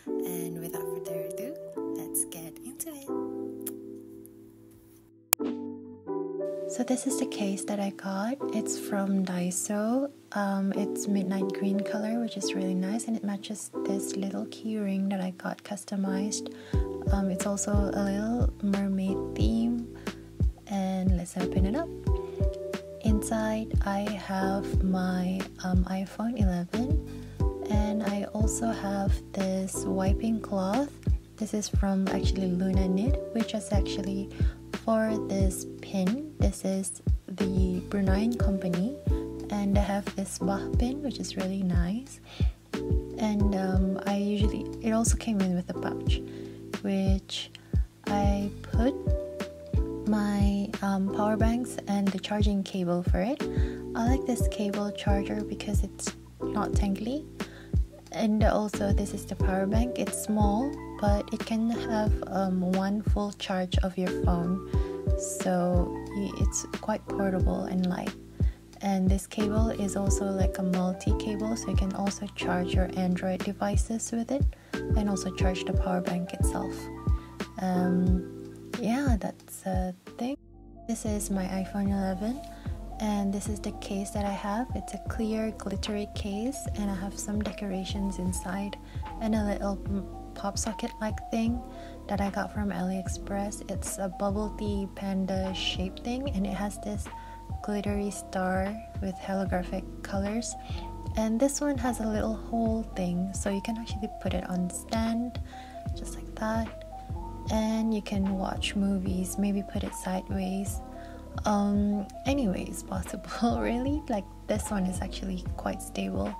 And without further ado, let's get into it. So this is the case that I got. It's from Daiso. It's midnight green color, which is really nice, and it matches this little key ring that I got customized. It's also a little mermaid theme, and let's open it up. Inside I have my iPhone 11, and I also have this wiping cloth. This is from actually Luna Knit, which is actually for this pin. This is the Bruneian company, and I have this Bach pin, which is really nice. And it also came in with a pouch, which I put my power banks and the charging cable for it. I like this cable charger because it's not tangly, and also this is the power bank. It's small, but it can have one full charge of your phone, so it's quite portable and light. And this cable is also like a multi-cable, so you can also charge your Android devices with it and also charge the power bank itself. Yeah, that's a thing. This is my iPhone 11, and this is the case that I have. It's a clear glittery case, and I have some decorations inside and a little pop socket like thing that I got from AliExpress. It's a bubble tea panda shape thing, and it has this glittery star with holographic colors. And this one has a little hole thing, so you can actually put it on stand just like that, and you can watch movies, maybe put it sideways. Any way is possible really. Like, this one is actually quite stable.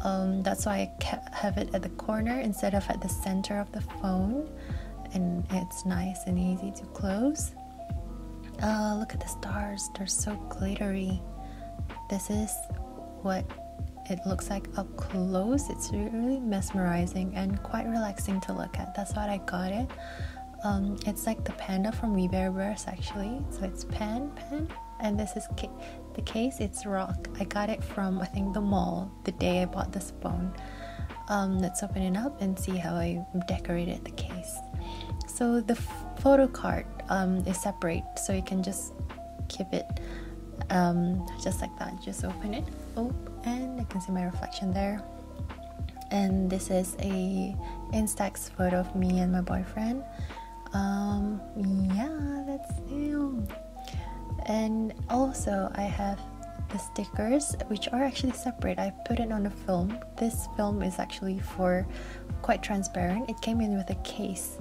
That's why I have it at the corner instead of at the center of the phone, and it's nice and easy to close. Look at the stars, they're so glittery. This is what it looks like up close. It's really mesmerizing and quite relaxing to look at. That's why I got it. It's like the panda from We Bare Bears actually. So it's pen, and this is the case. It's rock. I got it from, I think, the mall the day I bought this phone. Let's open it up and see how I decorated the case. So the photo card is separate, so you can just keep it just like that. Just open it. Oh, and I can see my reflection there. And this is a Instax photo of me and my boyfriend. Yeah, that's him. And also I have the stickers, which are actually separate. I put it on a film. This film is actually for quite transparent. It came in with a case,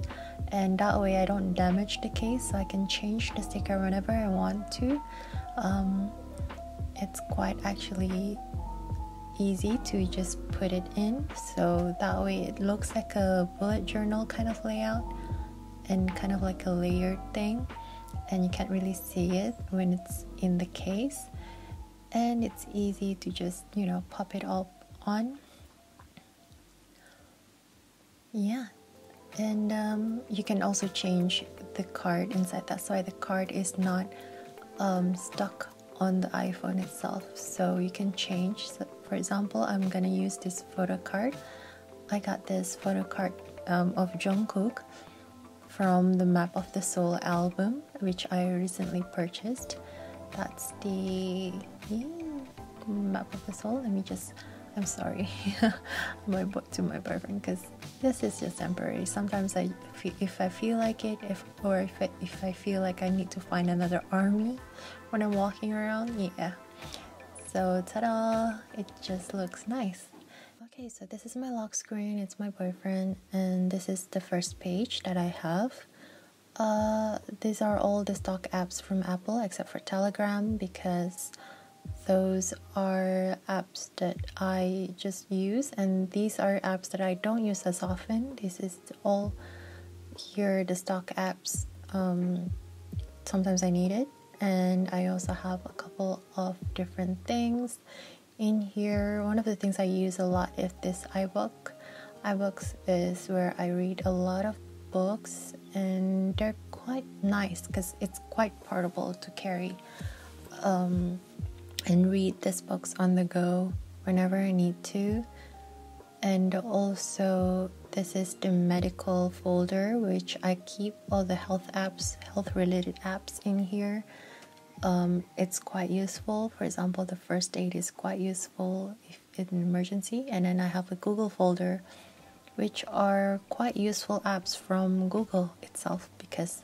and that way I don't damage the case, so I can change the sticker whenever I want to. It's quite actually easy to just put it in, so that way it looks like a bullet journal kind of layout and kind of like a layered thing, and you can't really see it when it's in the case, and it's easy to just, pop it all on. Yeah. And you can also change the card inside. That's why the card is not stuck on the iPhone itself, so you can change. So for example, I'm gonna use this photo card. I got this photo card of Jungkook from the Map of the Soul album, which I recently purchased. That's the Map of the Soul. I'm sorry, to my boyfriend, because this is just temporary. Sometimes if I feel like it, if I feel like I need to find another army when I'm walking around, yeah. So ta-da! It just looks nice. Okay, so this is my lock screen. It's my boyfriend, and this is the first page that I have. These are all the stock apps from Apple except for Telegram, because those are apps that I just use, and these are apps that I don't use as often. This is all here, the stock apps. Sometimes I need it, and I also have a couple of different things in here. One of the things I use a lot is this iBook. iBooks is where I read a lot of books, and they're quite nice because it's quite portable to carry and read these books on the go whenever I need to. And also This is the medical folder, which I keep all the health related apps in here. It's quite useful. For example, the first aid is quite useful if in an emergency. And then I have a Google folder, which are quite useful apps from Google itself, because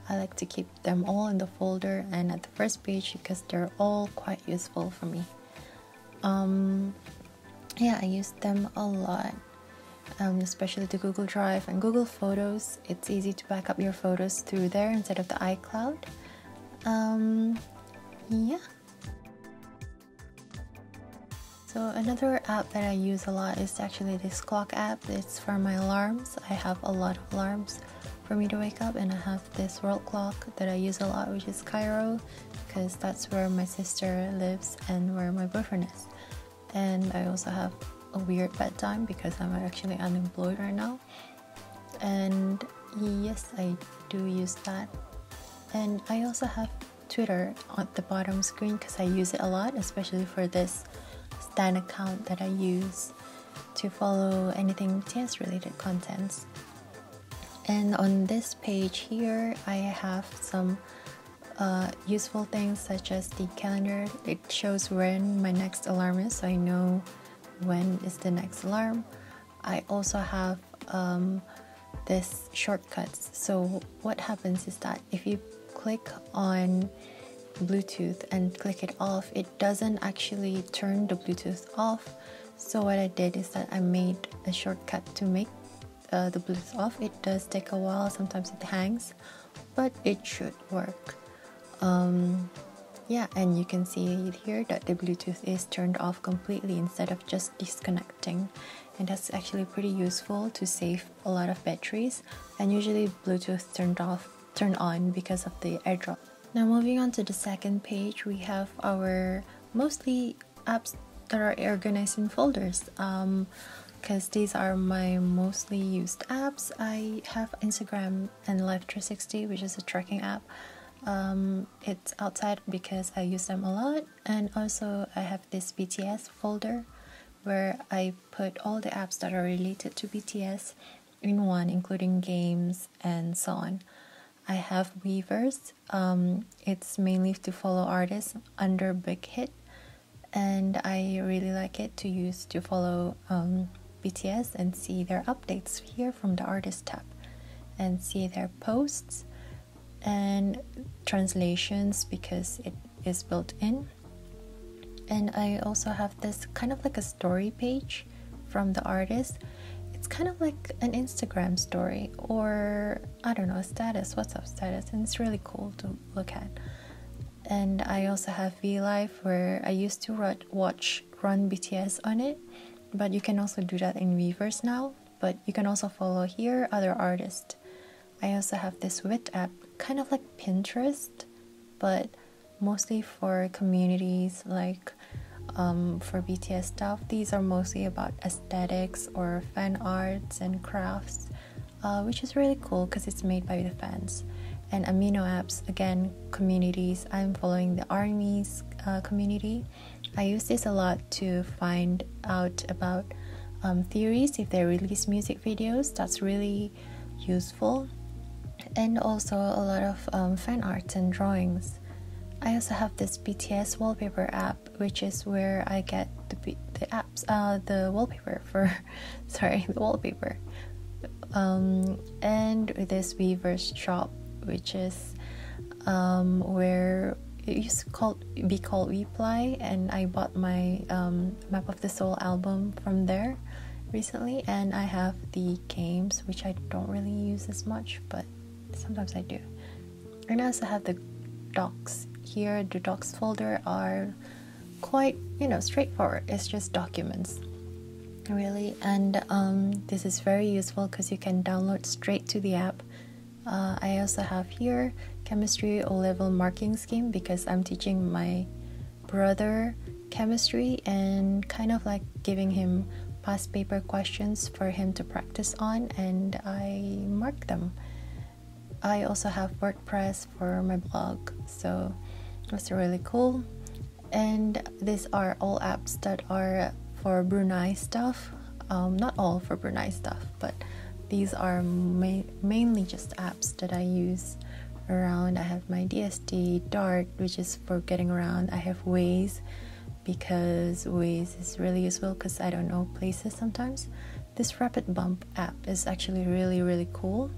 I like to keep them all in the folder and at the first page because they're all quite useful for me. Yeah, I use them a lot, especially the Google Drive and Google Photos. It's easy to back up your photos through there instead of the iCloud. Yeah. So another app that I use a lot is actually this clock app. It's for my alarms. I have a lot of alarms for me to wake up, and I have this world clock that I use a lot, which is Cairo, because that's where my sister lives and where my boyfriend is. And I also have a weird bedtime because I'm actually unemployed right now. And yes, I do use that. And I also have Twitter on the bottom screen because I use it a lot, especially for this Stan account that I use to follow anything BTS related contents. And on this page here, I have some useful things such as the calendar. It shows when my next alarm is, so I know when is the next alarm. I also have this shortcuts. So what happens is that if you click on Bluetooth and click it off, it doesn't actually turn the Bluetooth off. So what I did is that I made a shortcut to make the Bluetooth off. It does take a while, sometimes it hangs, but it should work. Yeah, and you can see here that the Bluetooth is turned off completely instead of just disconnecting, and that's actually pretty useful to save a lot of batteries. And usually Bluetooth turn on because of the AirDrop. Now moving on to the second page, we have our mostly apps that are organized in folders, because these are my mostly used apps. I have Instagram and Life360, which is a tracking app. It's outside because I use them a lot. And also I have this BTS folder where I put all the apps that are related to BTS in one, including games and so on. I have Weavers. It's mainly to follow artists under Big Hit, and I really like it to use to follow BTS and see their updates here from the artist tab and see their posts and translations because it is built in. And I also have this kind of like a story page from the artist. It's kind of like an Instagram story, or I don't know, a status, WhatsApp status, and it's really cool to look at. And I also have VLive, where I used to run BTS on it, but you can also do that in Weavers now. But you can also follow here other artists. I also have this Wit app, kind of like Pinterest, but mostly for communities, like for BTS stuff. These are mostly about aesthetics or fan arts and crafts, which is really cool because it's made by the fans. And Amino apps, again, communities. I'm following the ARMY's community. I use this a lot to find out about theories if they release music videos. That's really useful. And also a lot of fan arts and drawings. I also have this BTS wallpaper app, which is where I get the wallpaper for, the wallpaper. And this Weavers shop, which is where it used to be called Reply, and I bought my Map of the Soul album from there recently. And I have the games, which I don't really use as much, but sometimes I do. And I also have the docs. Here, the docs folder are quite, straightforward. It's just documents, really. And this is very useful because you can download straight to the app. I also have here chemistry O-level marking scheme because I'm teaching my brother chemistry and kind of like giving him past paper questions for him to practice on, and I mark them. I also have WordPress for my blog, so that's really cool. And these are all apps that are for Brunei stuff. not all for Brunei stuff, but these are mainly just apps that I use around. I have my DSD, Dart, which is for getting around. I have Waze, because Waze is really useful because I don't know places sometimes. This Rapid Bump app is actually really cool.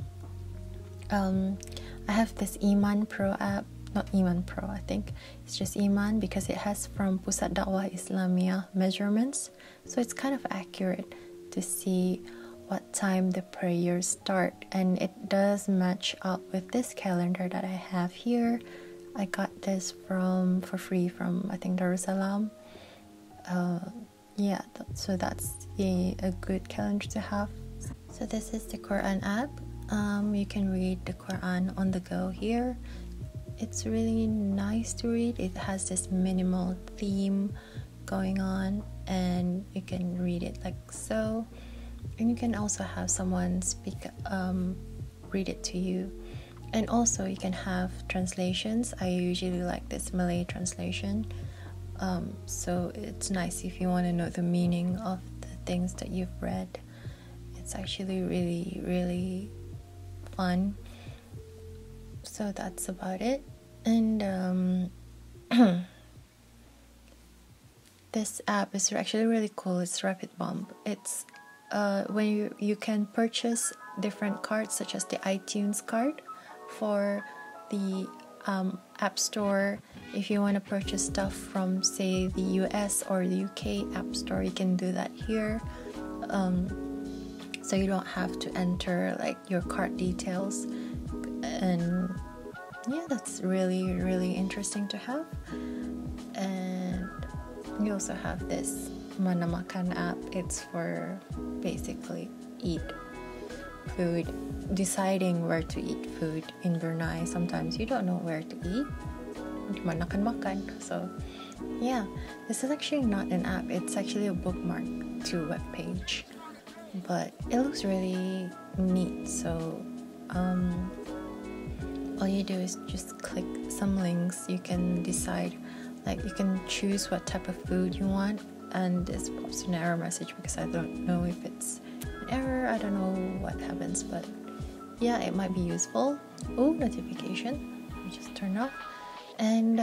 I have this Iman Pro app, not Iman Pro, I think it's just Iman, because it has from Pusat Dakwah Islamiyah measurements, so it's kind of accurate to see what time the prayers start, and it does match up with this calendar that I have here. I got this for free from, I think, Darussalam. Yeah, so that's a good calendar to have. So this is the Quran app. You can read the Quran on the go here. It's really nice to read. It has this minimal theme going on, and you can read it like so. And you can also have someone read it to you. And also you can have translations. I usually like this Malay translation. So it's nice if you want to know the meaning of the things that you've read. It's actually really fun. So that's about it. And this app is actually really cool. It's Rapid Bump. It's when you can purchase different cards, such as the iTunes card for the App Store. If you want to purchase stuff from, say, the US or the UK App Store, you can do that here. So you don't have to enter like your card details. And yeah, that's really interesting to have. And you also have this Mana Makan app. It's for basically eat food, deciding where to eat food in Brunei. Sometimes you don't know where to eat. Mana kan makan. So yeah, this is actually not an app. It's actually a bookmark to a web page, but it looks really neat. So all you do is just click some links. You can decide, like, you can choose what type of food you want, and this pops an error message because I don't know if it's an error. I don't know what happens, but yeah, it might be useful. Oh, notification. Let me just turn off. And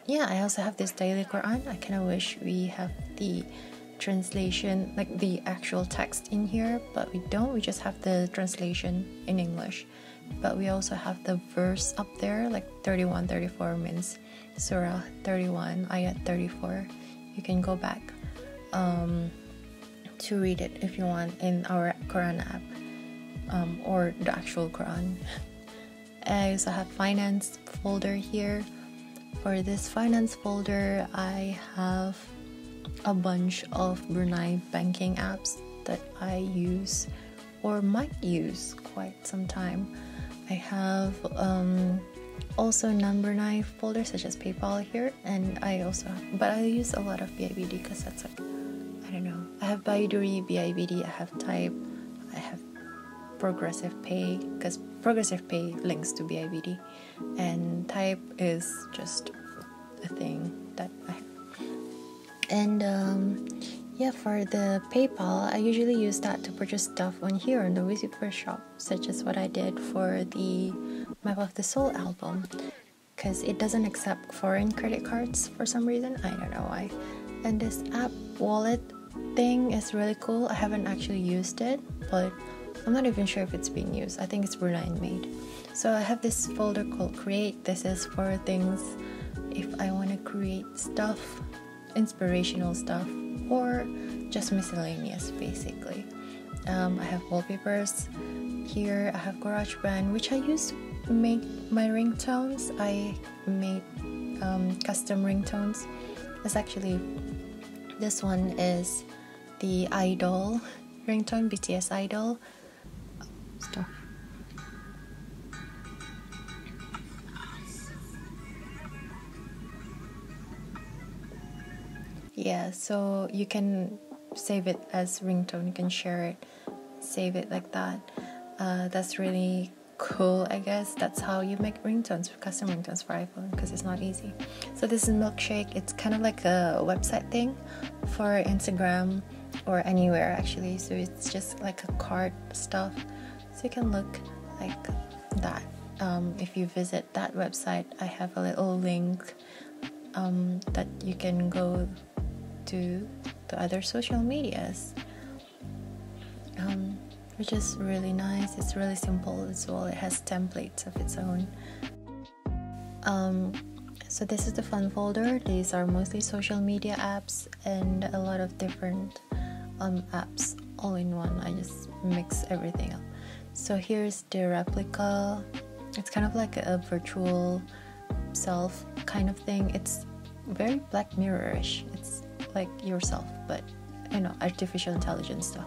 yeah, I also have this daily Quran. I kind of wish we have the translation, like the actual text in here, but we don't. We just have the translation in English, but we also have the verse up there, like 31, 34 means Surah 31, Ayat 34. You can go back to read it if you want in our Quran app, or the actual Quran. I also have finance folder here. For this finance folder, I have a bunch of Brunei banking apps that I use or might use quite some time. I have also non-Brunei folders such as PayPal here, and I use a lot of BIBD because that's like, I don't know. I have Baiduri, BIBD, I have Type, I have Progressive Pay, because Progressive Pay links to BIBD, and Type is just a thing that I have. And yeah, for the PayPal, I usually use that to purchase stuff on here on the Wizzyper shop, such as what I did for the Map of the Soul album, because it doesn't accept foreign credit cards for some reason. I don't know why. And this app wallet thing is really cool. I haven't actually used it, but I'm not even sure if it's being used. I think it's Brunei made. So I have this folder called Create. This is for things if I want to create stuff, inspirational stuff, or just miscellaneous basically. I have wallpapers here. I have GarageBand, which I use to make my ringtones. I made custom ringtones. It's actually, this one is the Idol ringtone, BTS Idol. Stop. Yeah, so you can save it as ringtone. You can share it, save it like that. That's really cool, I guess. That's how you make ringtones, custom ringtones for iPhone, because it's not easy. So this is Milkshake. It's kind of like a website thing for Instagram or anywhere actually. So it's just like a card stuff, so you can look like that. If you visit that website, I have a little link that you can go to the other social medias, which is really nice. It's really simple as well. It has templates of its own. So this is the fun folder. These are mostly social media apps and a lot of different apps all in one. I just mix everything up. So here's the replica. It's kind of like a virtual self kind of thing. It's very Black Mirror-ish. It's like yourself, but you know, artificial intelligence stuff.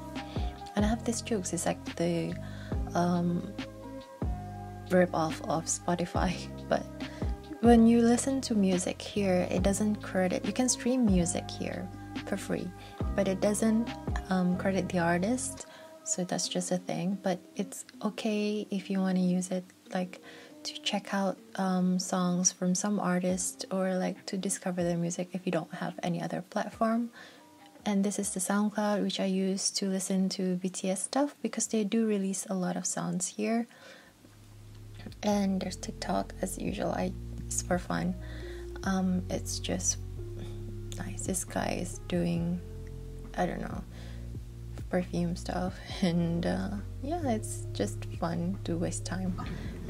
And I have this Jokes. It's like the rip-off of Spotify, but when you listen to music here, it doesn't credit. You can stream music here for free, but it doesn't credit the artist, so that's just a thing. But it's okay if you want to use it like to check out songs from some artist, or like to discover their music if you don't have any other platform. And this is the SoundCloud, which I use to listen to BTS stuff, because they do release a lot of sounds here. And there's TikTok as usual. It's for fun. It's just nice. This guy is doing, I don't know, perfume stuff, and yeah, it's just fun to waste time.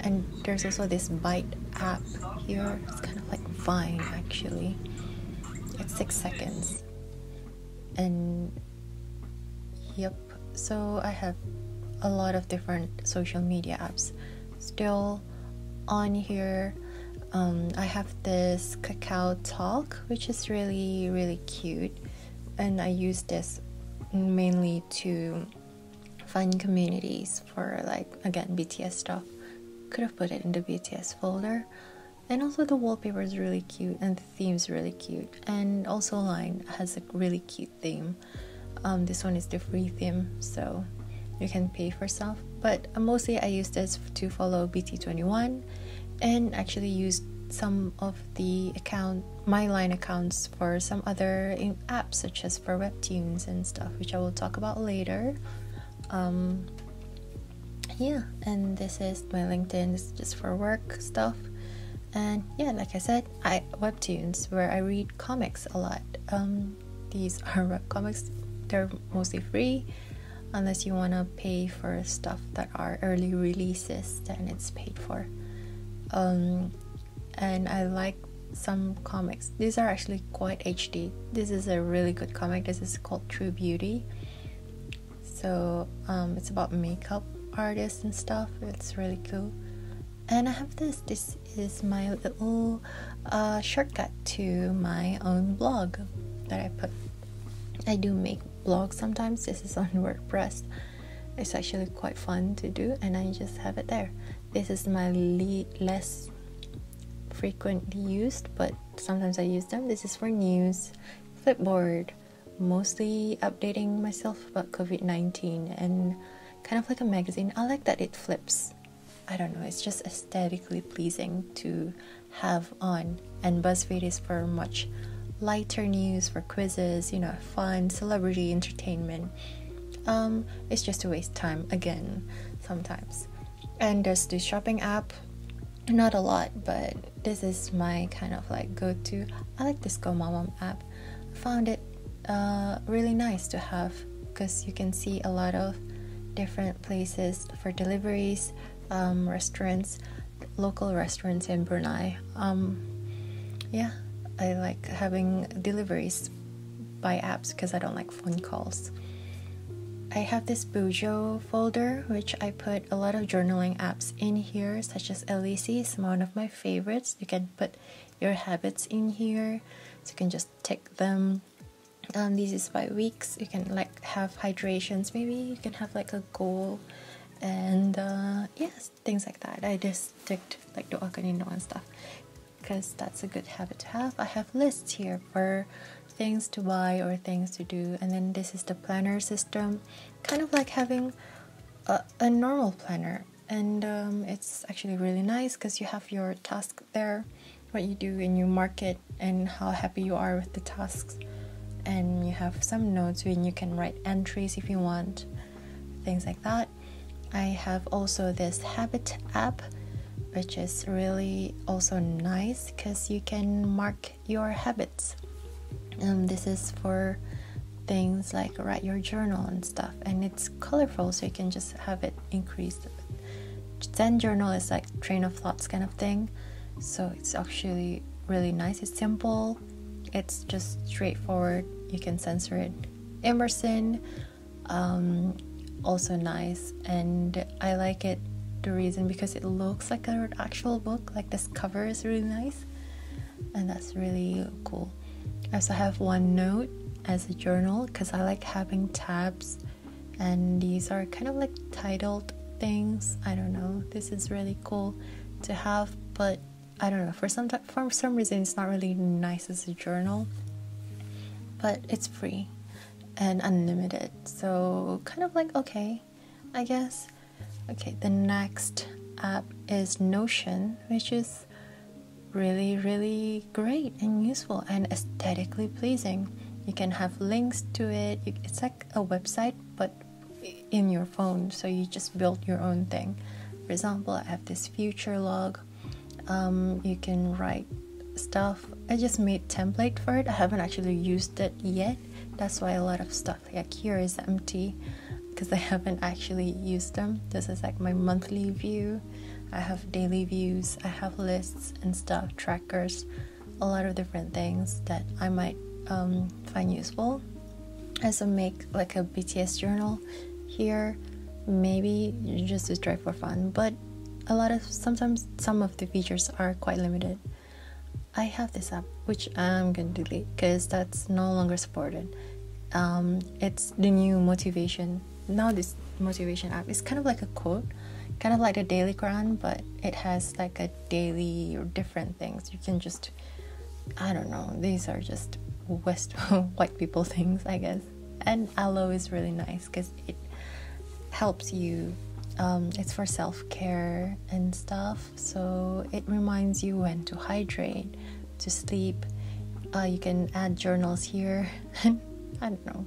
And there's also this Byte app here. It's kind of like Vine actually. It's 6 seconds. And yep, so I have a lot of different social media apps still on here. I have this Kakao Talk, which is really, really cute, and I use this mainly to find communities for, like, again, BTS stuff. Could have put it in the BTS folder. And also the wallpaper is really cute, and the theme is really cute, and also Line has a really cute theme. This one is the free theme, so you can pay for stuff, but mostly I use this to follow BT21, and actually used some of the my Line accounts for some other apps, such as for webtoons and stuff, which I will talk about later. Yeah, and this is my LinkedIn. This is just for work stuff. And yeah, like I said, webtoons, where I read comics a lot. These are web comics. They're mostly free, unless you want to pay for stuff that are early releases, then it's paid for. And I like some comics. These are actually quite HD. This is a really good comic. This is called True Beauty. So it's about makeup artists and stuff. It's really cool. And I have this is my little shortcut to my own blog that I put. I do make blogs sometimes. This is on WordPress. It's actually quite fun to do, and I just have it there. This is my less frequently used, but sometimes I use them. This is for news. Flipboard, mostly updating myself about COVID-19, and kind of like a magazine. I like that it flips. I don't know, it's just aesthetically pleasing to have on. And BuzzFeed is for much lighter news, for quizzes, you know, fun, celebrity entertainment. It's just to waste time again sometimes. And there's the shopping app. Not a lot, but this is my kind of like go-to. I like this GoMama app. I found it really nice to have, because you can see a lot of different places for deliveries, restaurants, local restaurants in Brunei. Yeah, I like having deliveries by apps because I don't like phone calls. I have this Bozo folder, which I put a lot of journaling apps in here, such as LEC is one of my favorites. You can put your habits in here, so you can just tick them. This is by weeks. You can like have hydrations. Maybe you can have like a goal, and yes, things like that. I just ticked like doakan Indo and stuff, because that's a good habit to have. I have lists here for things to buy or things to do, and then this is the planner system, kind of like having a normal planner, and it's actually really nice because you have your task there, what you do, and you mark it and how happy you are with the tasks. and you have some notes when you can write entries if you want, things like that. I have also this habit app, which is really also nice because you can mark your habits. This is for things like write your journal and stuff, and it's colorful, so you can just have it increased. Zen journal is like train of thoughts kind of thing, so it's actually really nice. It's simple, it's just straightforward, you can censor it. Emerson, also nice, and I like it, the reason because it looks like an actual book, like this cover is really nice, and that's really cool. I also have OneNote as a journal because I like having tabs, and these are kind of like titled things. I don't know, this is really cool to have, but I don't know, for some reason it's not really nice as a journal, but it's free and unlimited, so kind of like okay, I guess. Okay, the next app is Notion, which is really great and useful and aesthetically pleasing. You can have links to it. It's like a website but in your phone, so you just build your own thing. For example, I have this future log. You can write stuff. I just made template for it. I haven't actually used it yet. That's why a lot of stuff like here is empty, because I haven't actually used them. This is like my monthly view. I have daily views, I have lists and stuff, trackers, a lot of different things that I might find useful. I also make like a BTS journal here, maybe just to try for fun, but sometimes some of the features are quite limited. I have this app which I'm gonna delete because that's no longer supported. It's the new motivation. Now this motivation app is kind of like a quote, kind of like the daily Quran, but it has like a daily or different things. You can just, I don't know, these are just white people things, I guess. And aloe is really nice because it helps you. It's for self-care and stuff, so it reminds you when to hydrate, to sleep. You can add journals here. I don't know,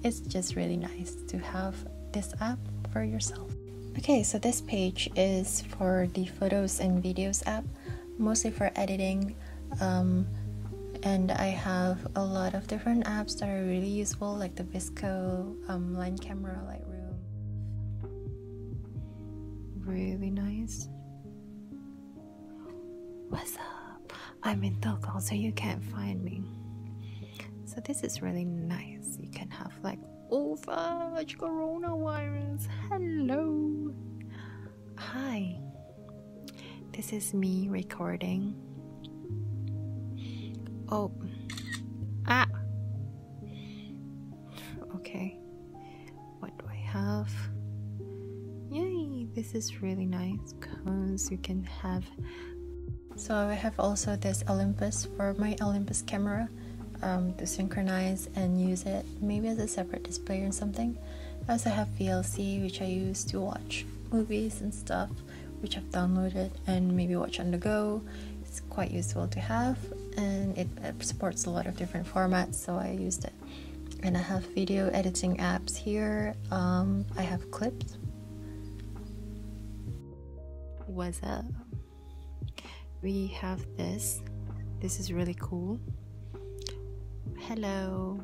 it's just really nice to have this app for yourself. Okay, so this page is for the photos and videos app, mostly for editing, and I have a lot of different apps that are really useful, like the Visco, line camera, Lightroom. Really nice. What's up? I'm in Tokyo, so you can't find me. So this is really nice. You can have like, oh fudge, coronavirus. Hello. Hi. This is me recording. Oh. Ah. Okay. What do I have? Yay, this is really nice. Cones you can have. So I have also this Olympus for my Olympus camera. To synchronize and use it maybe as a separate display or something. I also have VLC, which I use to watch movies and stuff, which I've downloaded and maybe watch on the go. It's quite useful to have, and it supports a lot of different formats, so I used it. And I have video editing apps here. I have clips. What's up? We have this. This is really cool. Hello.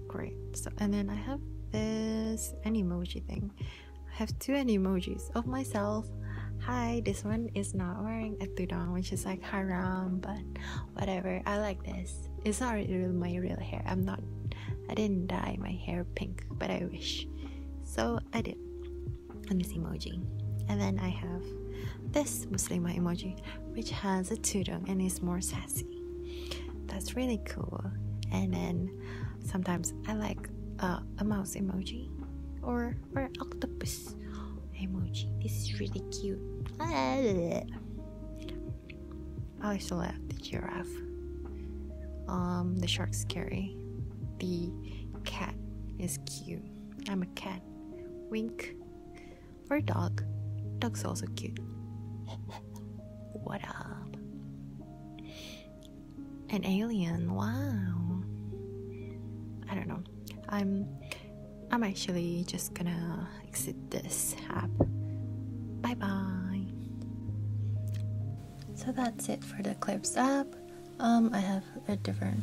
Great. So, and then I have this an emoji thing. I have two emojis of myself. Hi, this one is not wearing a tudong, which is like haram, but whatever. I like this. It's not really my real hair. I didn't dye my hair pink, but I wish. So I did. And this emoji. And then I have this Muslima emoji, which has a tudong and is more sassy. That's really cool. And then sometimes I like a mouse emoji or octopus emoji. This is really cute. I also like the giraffe. The shark's scary. The cat is cute. I'm a cat. Wink. Or dog. Dog's also cute. What up? An alien, wow. I don't know. I'm actually just gonna exit this app. Bye bye. So that's it for the Clips app. I have a different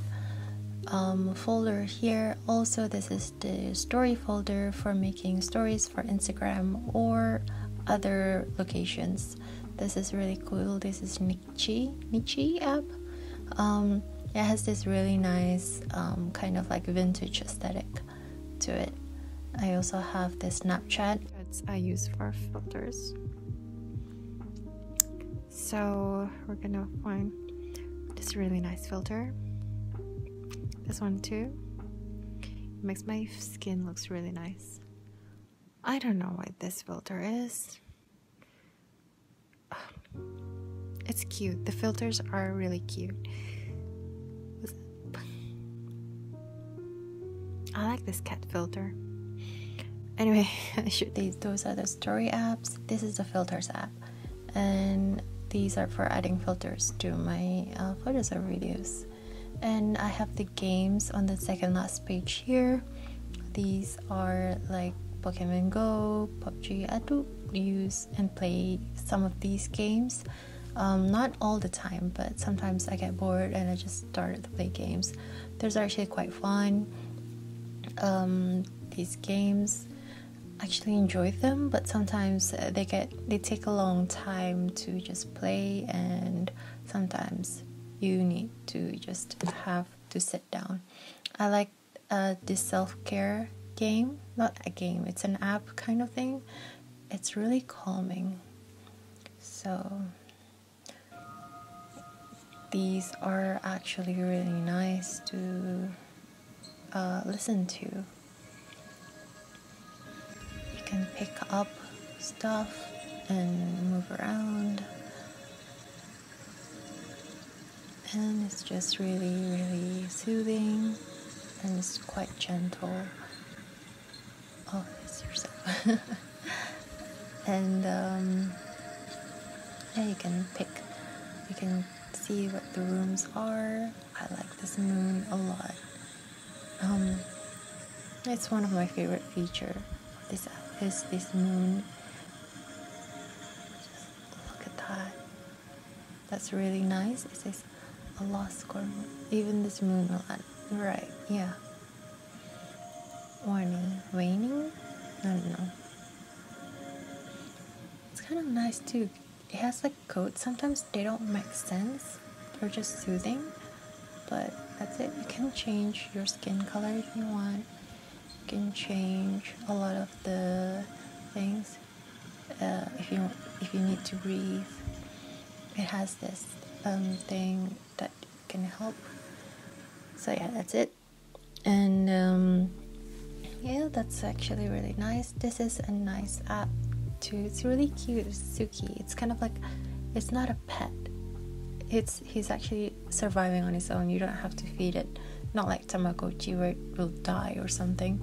folder here. Also, this is the story folder for making stories for Instagram or other locations. This is really cool. This is Nichi app. It has this really nice kind of like vintage aesthetic to it. I also have this Snapchat that I use for filters. So we're gonna find this really nice filter. This one too. It makes my skin looks really nice. I don't know what this filter is. It's cute. The filters are really cute. I like this cat filter. Anyway, those are the story apps. This is the filters app, and these are for adding filters to my photos or videos. And I have the games on the second last page here. These are like Pokemon Go, PUBG. I do use and play some of these games. Not all the time, but sometimes I get bored and I just started to play games. Those are actually quite fun. These games, I actually enjoy them, but sometimes they take a long time to just play, and sometimes you need to just have to sit down. I like this self-care game. Not a game, it's an app kind of thing. It's really calming. So these are actually really nice to listen to. You can pick up stuff and move around, and it's just really soothing, and it's quite gentle. Oh, it's yourself. And yeah, you can see what the rooms are. I like this moon a lot. It's one of my favorite feature of this app is this moon. Just look at that. That's really nice. It says a lost score. Even this moon will add. Right, yeah. Warning, raining? I don't know. It's kind of nice too. It has like quotes. Sometimes they don't make sense. They're just soothing. But that's it. You can change your skin color if you want. You can change a lot of the things. If you need to breathe, it has this thing that can help. So yeah, that's it. And yeah, that's actually really nice. This is a nice app too. It's really cute. It's Sookie. It's kind of like, it's not a pet. He's actually surviving on his own. You don't have to feed it. Not like Tamagotchi where it will die or something.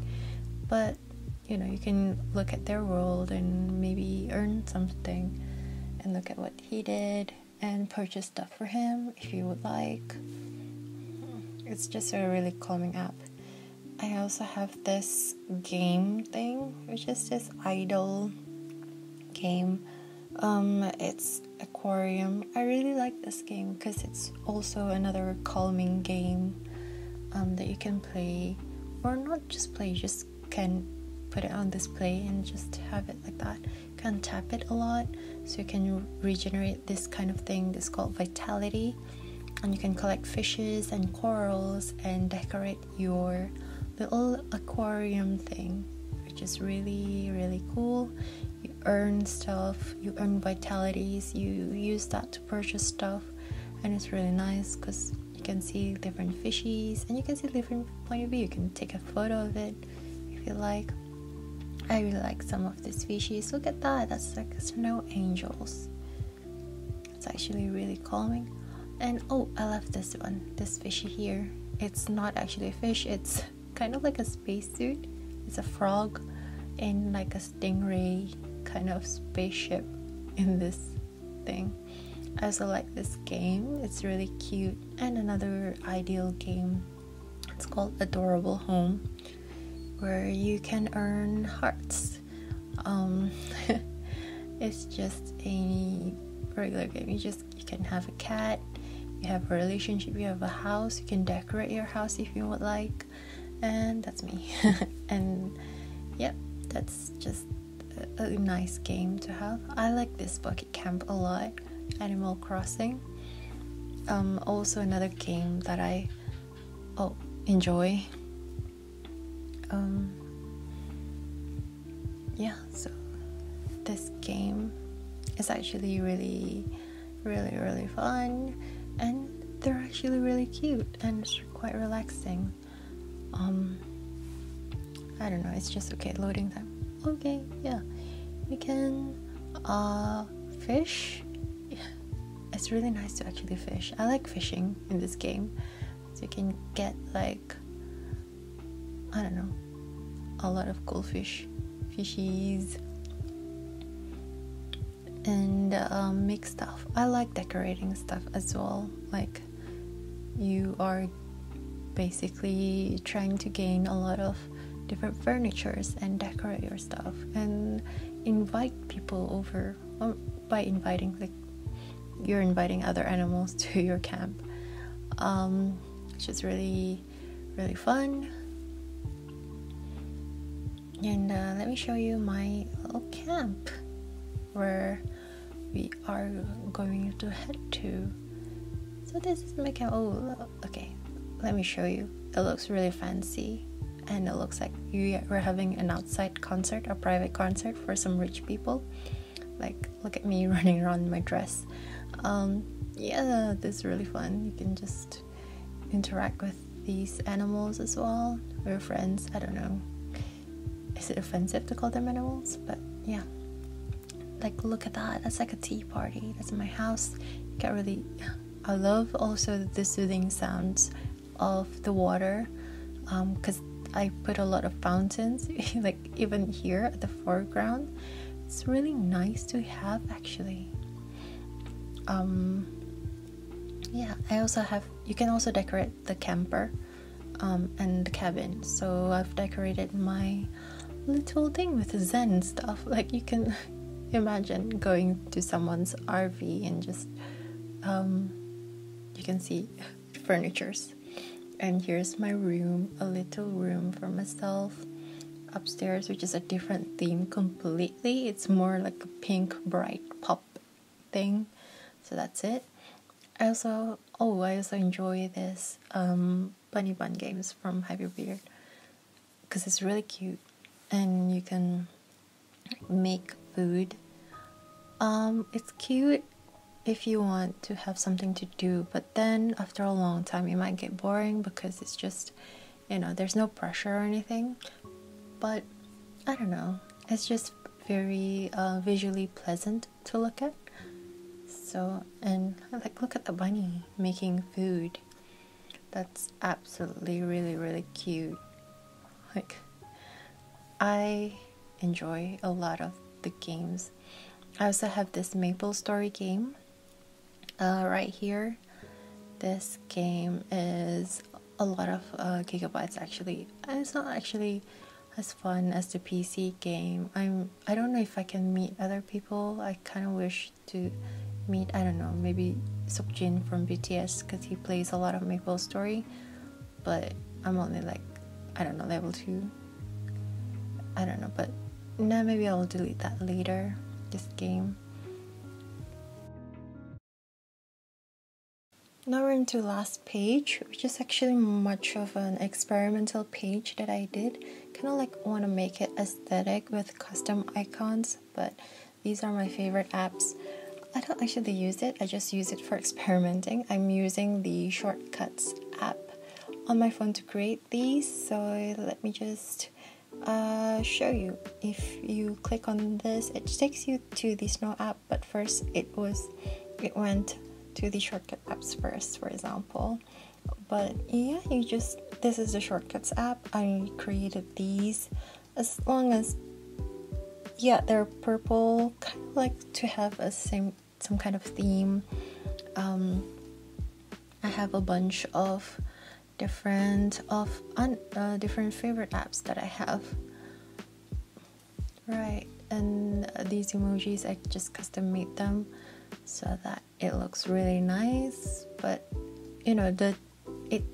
But you know, you can look at their world and maybe earn something and look at what he did and purchase stuff for him if you would like. It's just a really calming app. I also have this game thing, which is this idle game. It's Aquarium. I really like this game because it's also another calming game that you can play, or not just play, you just can put it on display and just have it like that. You can tap it a lot, so you can regenerate this kind of thing. This is called Vitality, and you can collect fishes and corals and decorate your little aquarium thing, which is really cool. You earn stuff, you earn vitalities, you use that to purchase stuff, and it's really nice because you can see different fishies and you can see different point of view. You can take a photo of it if you like. I really like some of these fishies. Look at that, that's like snow angels. It's actually really calming. And oh, I love this one, this fishy here. It's not actually a fish, it's kind of like a spacesuit. It's a frog in like a stingray kind of spaceship in this thing. I also like this game. It's really cute. And another ideal game, it's called Adorable Home, where you can earn hearts. It's just a regular game. You can have a cat, you have a relationship, you have a house, you can decorate your house if you would like, and that's me. And yep, that's just a nice game to have. I like this bucket camp a lot. Animal Crossing. Also another game that I enjoy. So this game is actually really, really, really fun, and they're actually really cute and it's quite relaxing. I don't know, it's just okay. Loading time. Okay, yeah. You can fish. It's really nice to actually fish. I like fishing in this game. So you can get like, I don't know, a lot of cool fishies, and make stuff. I like decorating stuff as well. Like, you are basically trying to gain a lot of different furnitures and decorate your stuff and invite people over. By inviting, like, you're inviting other animals to your camp, which is really, really fun. And let me show you my little camp where we are going to head to. So this is my camp. Okay, let me show you. It looks really fancy, and it looks like we're having an outside concert, a private concert for some rich people. Like, look at me running around in my dress. This is really fun. You can just interact with these animals as well. We're friends. I don't know, is it offensive to call them animals? But yeah, like, look at that. That's like a tea party. That's in my house. I love also the soothing sounds of the water, because I put a lot of fountains like even here at the foreground. It's really nice to have, actually. I also have, you can also decorate the camper and the cabin. So I've decorated my little thing with Zen stuff. Like, you can imagine going to someone's RV and just you can see furnitures. And here's my room, a little room for myself. Upstairs, which is a different theme completely. It's more like a pink bright pop thing. So that's it. I also enjoy this bunny bun games from Hyperbeard, because it's really cute and you can make food. It's cute if you want to have something to do, but then after a long time it might get boring, because it's just, there's no pressure or anything. But I don't know, it's just very visually pleasant to look at. So, and like, look at the bunny making food. That's absolutely really, really cute. Like, I enjoy a lot of the games. I also have this MapleStory game right here. This game is a lot of gigabytes, actually, and it's not actually as fun as the PC game. I don't know if I can meet other people. I kind of wish to meet, I don't know, maybe Sookie from BTS, because he plays a lot of MapleStory, but I'm only like, I don't know, level 2. I don't know, but no, maybe I'll delete that later, this game. Now we're into the last page, which is actually much of an experimental page that I did. Kind of like want to make it aesthetic with custom icons, but these are my favorite apps. I don't actually use it, I just use it for experimenting. I'm using the Shortcuts app on my phone to create these, so let me just show you. If you click on this, it takes you to the Snow app, but first it went to the shortcut apps first, for example. But yeah, this is the Shortcuts app. I created these, as long as they're purple, kind of like to have a same some kind of theme. I have a bunch of different favorite apps that I have. Right, and these emojis, I just custom made them so that it looks really nice. But you know, it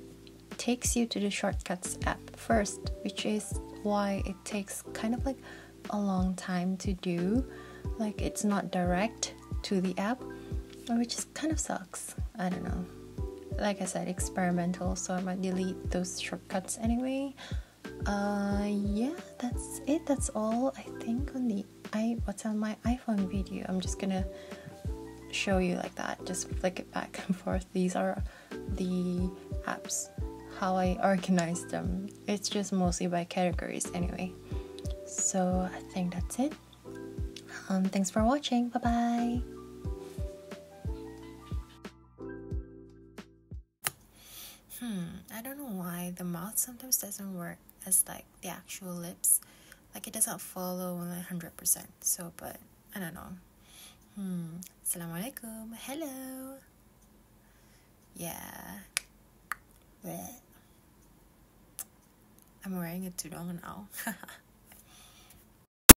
takes you to the shortcuts app first, which is why it takes kind of like a long time to do. Like, it's not direct to the app, which is kind of sucks. I don't know. Like I said, experimental, so I might delete those shortcuts anyway. Yeah, that's it. That's all I think on what's on my iPhone video. I'm just gonna show you like that. Just flick it back and forth. These are the apps, how I organize them. It's just mostly by categories anyway. So I think that's it. Thanks for watching. Bye bye. I don't know why the mouth sometimes doesn't work as like the actual lips. Like, it doesn't follow 100%. So, but I don't know. Assalamualaikum. Hello. Yeah. Bleh. I'm wearing a tudong now.